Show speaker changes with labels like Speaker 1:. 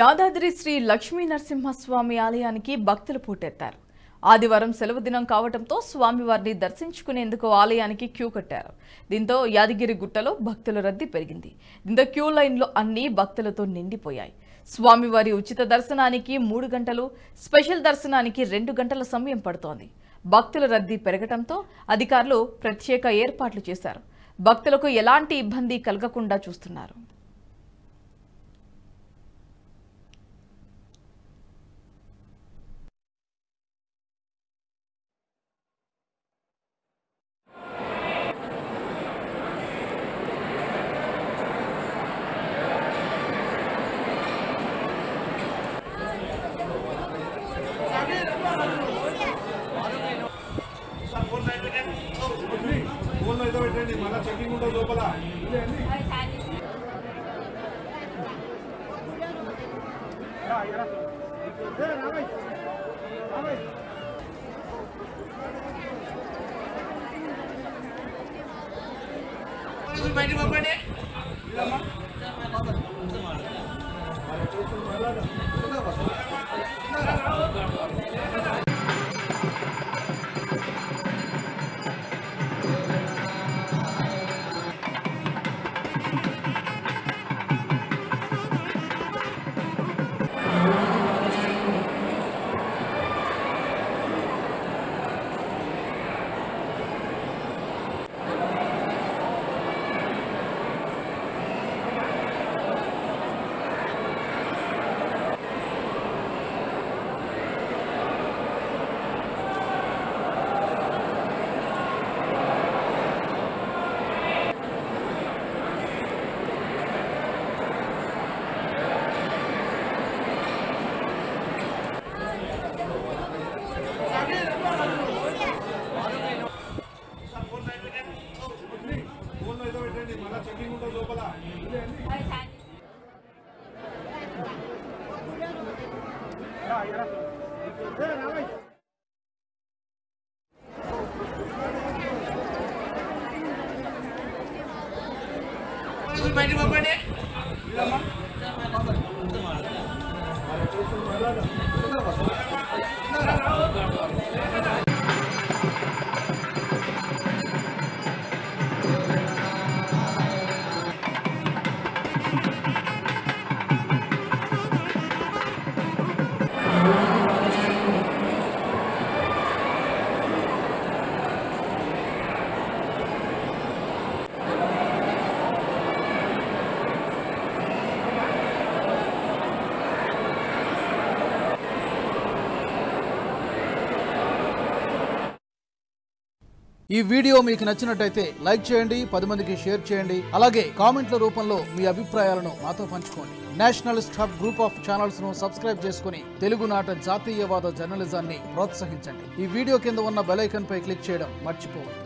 Speaker 1: యాదాద్రి శ్రీ లక్ష్మీ నరసింహస్వామి ఆలయానికి భక్తులు పోటెత్తారు. ఆదివారం సెలవు దినం కావడంతో స్వామివారిని దర్శించుకునేందుకు ఆలయానికి క్యూ కట్టారు. దీంతో యాదగిరి గుట్టలో భక్తుల రద్దీ పెరిగింది. దీంతో క్యూ లైన్లో అన్ని భక్తులతో నిండిపోయాయి. స్వామివారి ఉచిత దర్శనానికి 3 గంటలు, స్పెషల్ దర్శనానికి 2 గంటల సమయం పడుతోంది. భక్తుల రద్దీ పెరగడంతో అధికారులు ప్రత్యేక ఏర్పాట్లు చేశారు. భక్తులకు ఎలాంటి ఇబ్బంది కలగకుండా చూస్తున్నారు.
Speaker 2: చెకింగ్ ఉండదు లోపల. బయట పంపండి. చెకింగ్ ఉండదు లోపల. బయట పంపండి.
Speaker 3: ఈ వీడియో మీకు నచ్చినట్టయితే లైక్ చేయండి, 10 మందికి షేర్ చేయండి. అలాగే కామెంట్ల రూపంలో మీ అభిప్రాయాలను మాతో పంచుకోండి. Nationalist hub group of channels ను సబ్స్క్రైబ్ చేసుకుని తెలుగునాట జాతీయవాద జర్నలిజాన్ని ప్రోత్సహించండి. ఈ వీడియో కింద ఉన్న బెల్ ఐకాన్ పై క్లిక్ చేయడం మర్చిపోవద్దు.